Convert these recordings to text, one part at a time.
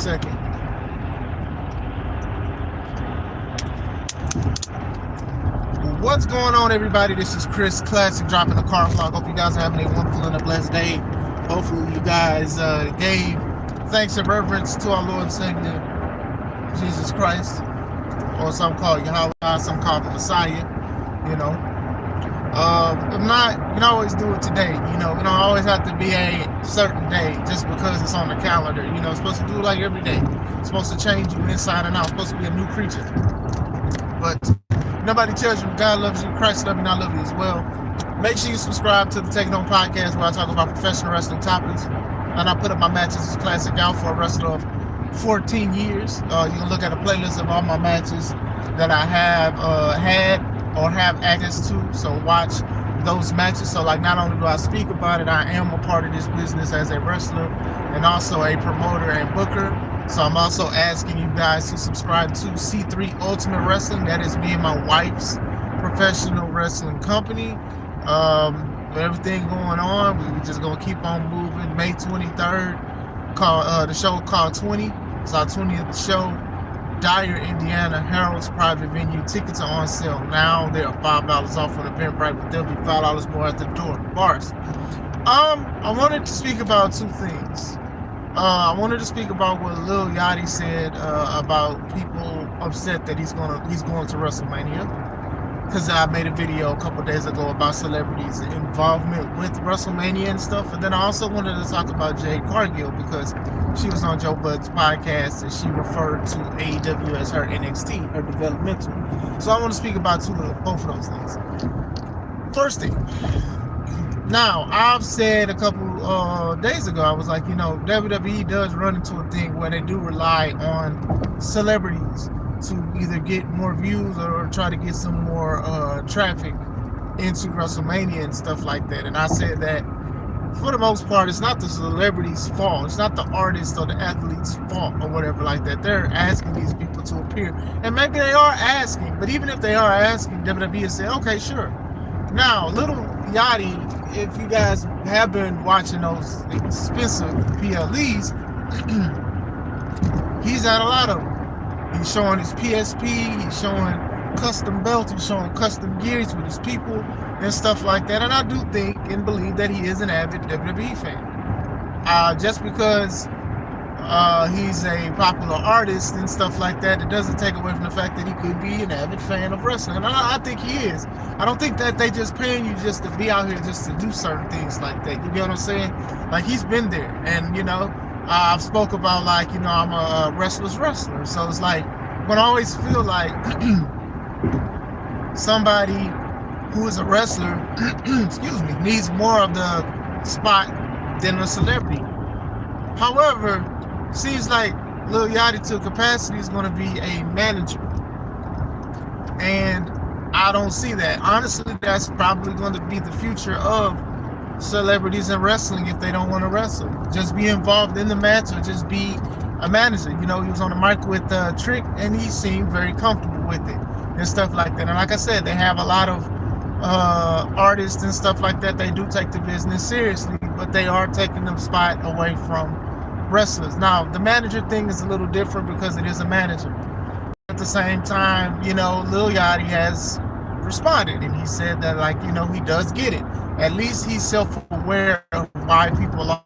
second. What's going on, everybody? This is Chris Classic dropping the car vlog. Hope you guys are having a wonderful and a blessed day. Hopefully you guys gave thanks and reverence to our Lord and Savior Jesus Christ, or some call Yahweh, some call the Messiah. You know, if not, you can always do it today. You know, it don't always have to be a certain day just because it's on the calendar. You know, it's supposed to do it like every day. It's supposed to change you inside and out. It's supposed to be a new creature. But nobody tells you God loves you, Christ loves you, and I love you as well. Make sure you subscribe to the Taking On Podcast, where I talk about professional wrestling topics. And I put up my matches as classic out for a wrestler of 14 years. You can look at a playlist of all my matches that I have had or have access to. So watch those matches. So like, not only do I speak about it, I am a part of this business as a wrestler and also a promoter and booker. So I'm also asking you guys to subscribe to C3 Ultimate Wrestling. That is me and my wife's professional wrestling company. With everything going on, we just gonna keep on moving. May 23rd, the show called 20. It's our 20th show. Dyer, Indiana, Harold's private venue. Tickets are on sale now. They are $5 off on Eventbrite, but they'll be $5 more at the door. Bars. I wanted to speak about two things. I wanted to speak about what Lil Yachty said about people upset that he's going to WrestleMania. Because I made a video a couple days ago about celebrities' involvement with WrestleMania and stuff. And then I also wanted to talk about Jade Cargill, because she was on Joe Budden's podcast and she referred to AEW as her NXT, her developmental. So I want to speak about both of those things. First thing. Now, I've said a couple days ago, I was like, you know, WWE does run into a thing where they do rely on celebrities to either get more views or try to get some more traffic into WrestleMania and stuff like that. And I said that for the most part, it's not the celebrity's fault. It's not the artist or the athlete's fault or whatever like that. They're asking these people to appear. And maybe they are asking, but even if they are asking, WWE has said, okay, sure. Now, Little Yachty, if you guys have been watching those expensive PLEs, he's had a lot of them. He's showing his PSP, he's showing custom belts, he's showing custom gears with his people and stuff like that. And I do think and believe that he is an avid WWE fan. Just because he's a popular artist and stuff like that, it doesn't take away from the fact that he could be an avid fan of wrestling. And I think he is. I don't think that they just paying you just to be out here just to do certain things like that. You get what I'm saying? Like, he's been there. And, you know, I've spoke about, like, you know, I'm a wrestler. So it's like, when I always feel like somebody who is a wrestler, excuse me, needs more of the spot than a celebrity. However, seems like Lil Yachty to capacity is going to be a manager. And I don't see that. Honestly, that's probably going to be the future of celebrities in wrestling if they don't want to wrestle. Just be involved in the match or just be a manager. You know, he was on the mic with Trick and he seemed very comfortable with it and stuff like that. And like I said, they have a lot of artists and stuff like that. They do take the business seriously, but they are taking the spot away from wrestlers. Now, the manager thing is a little different because it is a manager. At the same time, you know, Lil Yachty has responded and he said that, like, you know, he does get it. At least he's self-aware of why people are,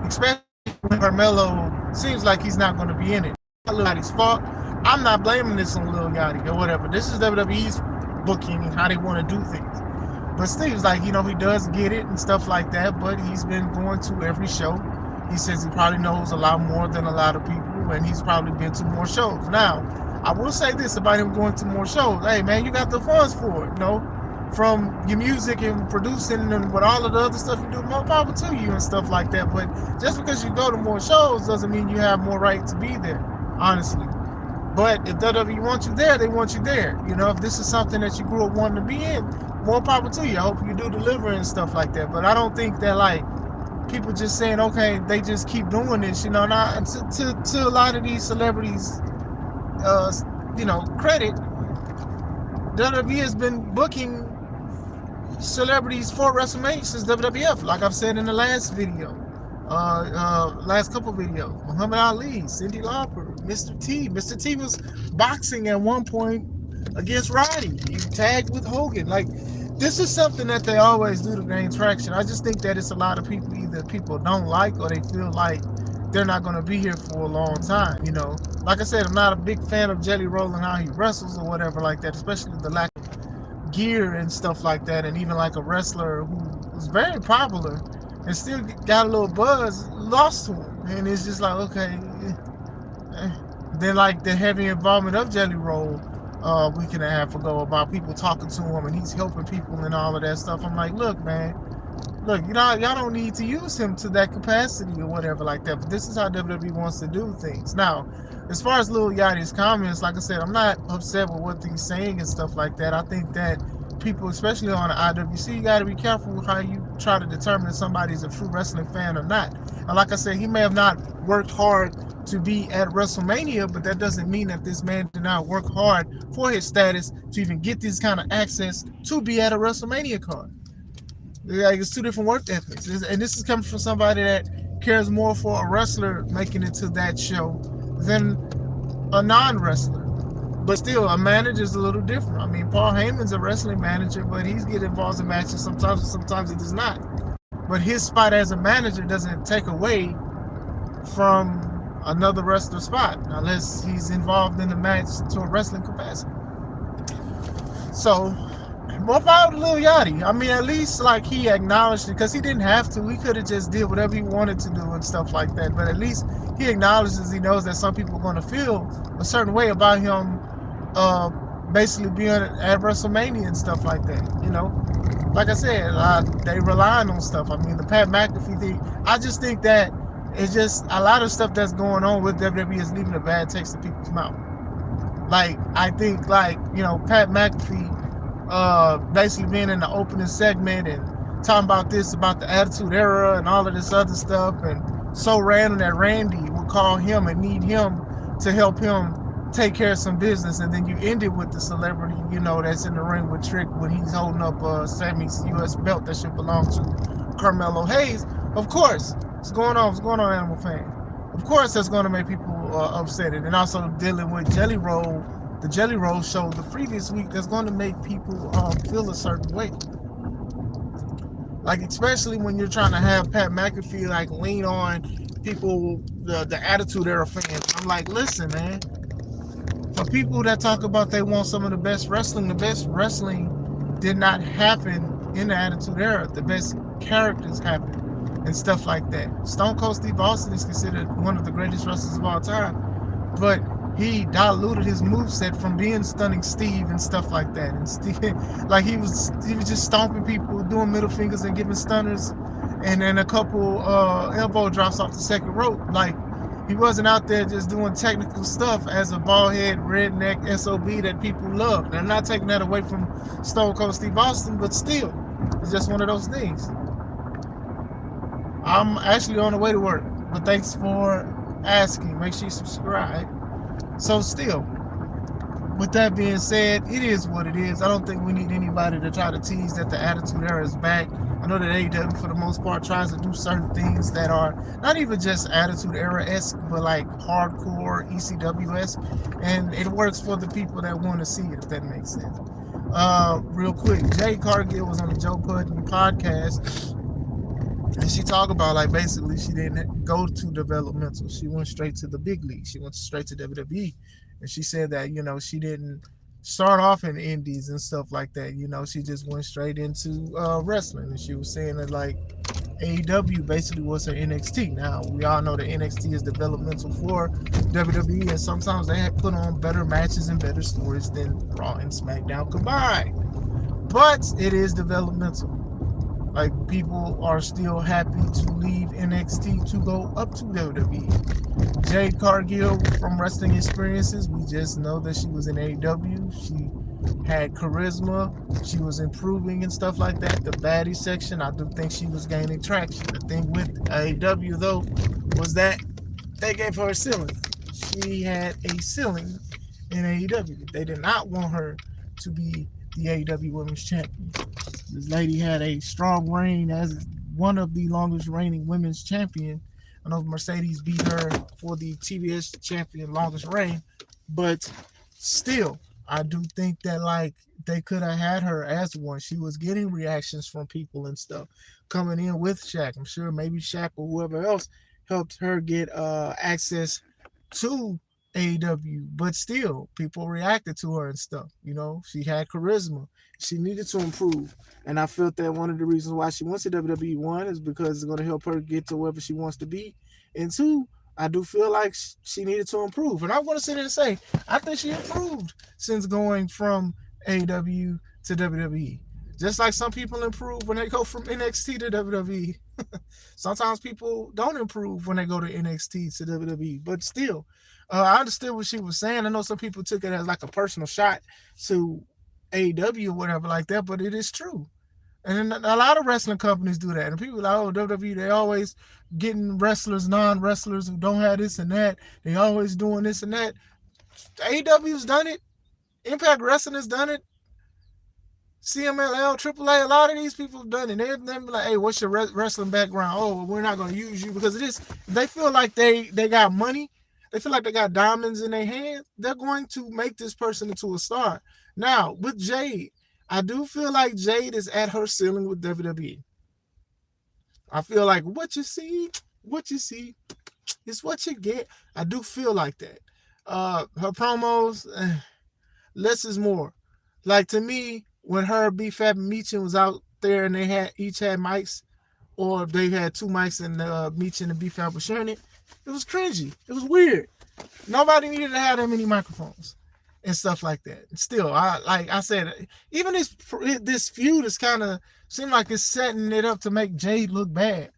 especially when Carmelo seems like he's not going to be in it. Lil Yachty's fault. I'm not blaming this on Lil Yachty or whatever. This is WWE's booking and how they want to do things. But Steve's like, you know, he does get it and stuff like that, but he's been going to every show. He says he probably knows a lot more than a lot of people, and he's probably been to more shows. Now, I will say this about him going to more shows. Hey, man, you got the funds for it, you know? From your music and producing and with all of the other stuff you do, more power to you and stuff like that. But just because you go to more shows doesn't mean you have more right to be there, honestly. But if WWE wants you there, they want you there. You know, if this is something that you grew up wanting to be in, more power to you. I hope you do deliver and stuff like that. But I don't think that, like, people just saying, okay, they just keep doing this, you know. Now, to a lot of these celebrities, you know, credit, WWE has been booking celebrities for WrestleMania since WWF, like I've said in the last video. Last couple videos, Muhammad Ali, Cyndi Lauper, Mr. T. Mr. T was boxing at one point against Roddy. He tagged with Hogan. Like, this is something that they always do to gain traction. I just think that it's a lot of people either people don't like or they feel like they're not going to be here for a long time. Like I said, I'm not a big fan of Jelly Roll and how he wrestles or whatever like that, especially the lack of gear and stuff like that. And even like a wrestler who was very popular and still got a little buzz, lost to him. And it's just like, okay. Then like the heavy involvement of Jelly Roll a week and a half ago about people talking to him and he's helping people and all of that stuff. I'm like, look, man, y'all don't need to use him to that capacity or whatever like that. But this is how WWE wants to do things. Now, as far as Lil Yachty's comments, like I said, I'm not upset with what he's saying and stuff like that. I think that people, especially on the IWC, you got to be careful with how you try to determine if somebody's a true wrestling fan or not. And like I said, he may have not worked hard to be at WrestleMania, but that doesn't mean that this man did not work hard for his status to even get this kind of access to be at a WrestleMania card. Like, it's two different work ethics, and this is coming from somebody that cares more for a wrestler making it to that show than a non-wrestler. But still, a manager is a little different. I mean, Paul Heyman's a wrestling manager, but he's getting involved in matches sometimes, and sometimes he does not. But his spot as a manager doesn't take away from another wrestler's spot unless he's involved in the match to a wrestling capacity. So, more power to Lil Yachty. I mean, at least like he acknowledged it, because he didn't have to. He could have just did whatever he wanted to do and stuff like that. But at least he acknowledges, he knows that some people are going to feel a certain way about him basically being at WrestleMania and stuff like that. Like I said, they relying on stuff. I mean, the Pat McAfee thing, I just think that it's just a lot of stuff that's going on with WWE is leaving a bad taste in people's mouth. Like, I think, like, Pat McAfee basically being in the opening segment and talking about this, about the Attitude Era and all of this other stuff, and so random that Randy would call him and need him to help him take care of some business, and then you end it with the celebrity, that's in the ring with Trick when he's holding up Sammy's U.S. belt that should belong to Carmelo Hayes. Of course, what's going on, Animal Fan? Of course, that's going to make people upset. And also dealing with Jelly Roll, the Jelly Roll show the previous week, that's going to make people feel a certain way. Like, especially when you're trying to have Pat McAfee like lean on people, the Attitude Era fans. I'm like, listen, man. For people that talk about they want some of the best wrestling did not happen in the Attitude Era. The best characters happened and stuff like that. Stone Cold Steve Austin is considered one of the greatest wrestlers of all time, but he diluted his moveset from being Stunning Steve and stuff like that. And Steve, like he was just stomping people, doing middle fingers and giving stunners, and then a couple elbow drops off the second rope. Like, he wasn't out there just doing technical stuff as a bald-head, redneck SOB that people love. And I'm not taking that away from Stone Cold Steve Austin, but still, it's just one of those things. I'm actually on the way to work, but thanks for asking. Make sure you subscribe. So still, with that being said, it is what it is. I don't think we need anybody to try to tease that the Attitude Era is back. I know that AEW, for the most part, tries to do certain things that are not even just Attitude Era-esque, but like hardcore ECW-esque. And it works for the people that want to see it, if that makes sense. Real quick, Jade Cargill was on the Joe Budden podcast, and she talked about, like, basically she didn't go to developmental. She went straight to the big league. She went straight to WWE. And she said that, she didn't start off in indies and stuff like that. She just went straight into wrestling. And she was saying that, like, AEW basically was her NXT. Now, we all know that NXT is developmental for WWE, and sometimes they have put on better matches and better stories than Raw and SmackDown combined. But it is developmental. Like, people are still happy to leave NXT to go up to WWE. Jade Cargill, from Wrestling Experiences, we just know that she was in AEW. She had charisma. She was improving and stuff like that. The baddie section, I do think she was gaining traction. The thing with AEW, though, was that they gave her a ceiling. She had a ceiling in AEW. They did not want her to be the AEW Women's Champion. This lady had a strong reign as one of the longest reigning women's champion. I know Mercedes beat her for the TBS champion longest reign, but still, I do think that like they could have had her as one. She was getting reactions from people and stuff coming in with Shaq. I'm sure maybe Shaq or whoever else helped her get access to AEW, but still, people reacted to her and stuff. You know, she had charisma. She needed to improve, and I felt that one of the reasons why she wants to WWE one is because it's going to help her get to wherever she wants to be, and two, I do feel like she needed to improve, and I want to sit there and say I think she improved since going from AEW to WWE. Just like some people improve when they go from NXT to WWE. Sometimes people don't improve when they go to NXT to WWE, but still, I understood what she was saying. I know some people took it as like a personal shot to AEW or whatever like that, but it is true. And a lot of wrestling companies do that. And people are like, oh, WWE, they always getting wrestlers, non-wrestlers who don't have this and that. They always doing this and that. AEW's done it. Impact Wrestling has done it. CMLL, AAA, a lot of these people have done it. They're like, hey, what's your wrestling background? Oh, we're not going to use you because it is. They feel like they got money. They feel like they got diamonds in their hand. They're going to make this person into a star. Now, with Jade, I do feel like Jade is at her ceiling with WWE. I feel like what you see is what you get. I do feel like that. Her promos, less is more. Like to me, when her BFAB and Meechin was out there and they each had mics, or they had two mics and Meechin and BFAB were sharing it, it was cringy. It was weird. Nobody needed to have that many microphones and stuff like that. Still, like I said, even this feud is kind of seem like it's setting it up to make Jade look bad.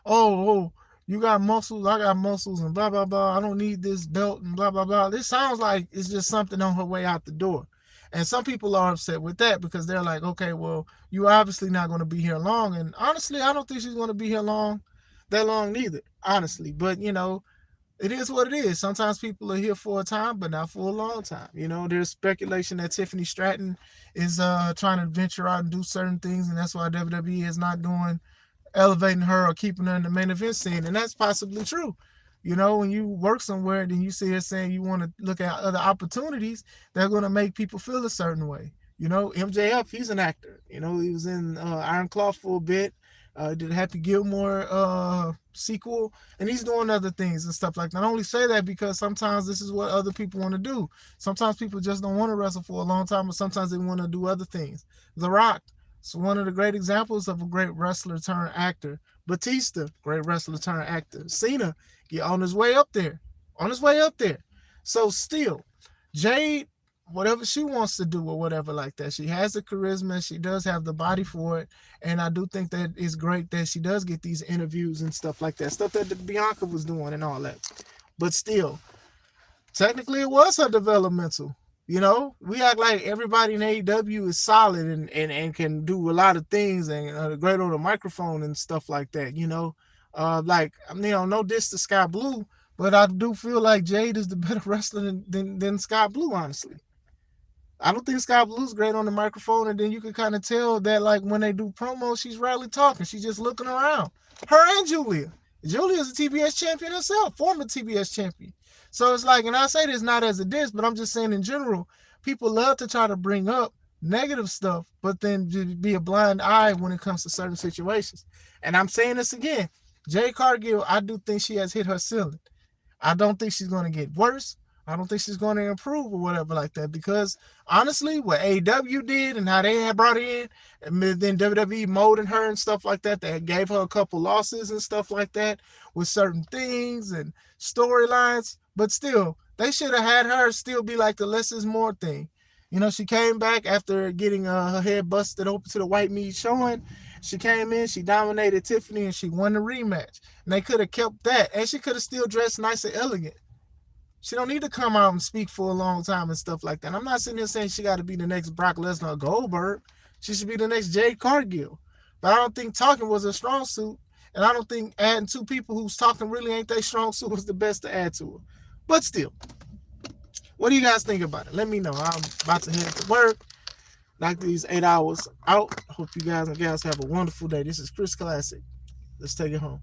Oh, you got muscles, I got muscles, and blah blah blah. I don't need this belt and blah blah blah. This sounds like it's just something on her way out the door. And some people are upset with that because they're like, okay, well, you're obviously not going to be here long. And honestly, I don't think she's going to be here that long neither, honestly. But, you know, it is what it is. Sometimes people are here for a time, but not for a long time. You know, there's speculation that Tiffany Stratton is trying to venture out and do certain things, and that's why WWE is not elevating her or keeping her in the main event scene. And that's possibly true. You know, when you work somewhere, then you see her saying you want to look at other opportunities that are going to make people feel a certain way. You know, MJF, he's an actor. You know, he was in Iron Claw for a bit, did Happy Gilmore sequel, and he's doing other things and stuff like that. I only say that because sometimes this is what other people want to do. Sometimes people just don't want to wrestle for a long time, but sometimes they want to do other things. The Rock is one of the great examples of a great wrestler turned actor. Batista, great wrestler turned actor. Cena, on his way up there. So still, Jade, whatever she wants to do or whatever like that, she has the charisma, she does have the body for it, and I do think that it's great that she does get these interviews and stuff like that, stuff that Bianca was doing and all that. But still, technically it was her developmental. You know, we act like everybody in AEW is solid and can do a lot of things and great on the microphone and stuff like that, you know. No diss to Sky Blue, but I do feel like Jade is the better wrestler than Sky Blue, honestly. I don't think Sky Blue's great on the microphone, and then you can kind of tell that, like, when they do promos, she's rarely talking. She's just looking around. Her and Julia. Julia's a TBS champion herself, former TBS champion. So it's like, and I say this not as a diss, but I'm just saying in general, people love to try to bring up negative stuff, but then be a blind eye when it comes to certain situations. And I'm saying this again, Jade Cargill, I do think she has hit her ceiling. I don't think she's going to get worse. I don't think she's going to improve or whatever like that, because honestly, what AEW did and how they had brought her in, and then WWE molding her and stuff like that, they gave her a couple losses and stuff like that with certain things and storylines, but still, they should have had her still be like the less is more thing. You know, she came back after getting her head busted open to the white meat showing. She came in, she dominated Tiffany, and she won the rematch. And they could have kept that, and she could have still dressed nice and elegant. She don't need to come out and speak for a long time and stuff like that. I'm not sitting here saying she got to be the next Brock Lesnar or Goldberg. She should be the next Jade Cargill. But I don't think talking was a strong suit, and I don't think adding two people who's talking really ain't their strong suit was the best to add to her. But still, what do you guys think about it? Let me know. I'm about to head to work. Knock these 8 hours out. Hope you guys and gals have a wonderful day. This is Chris Classic. Let's take it home.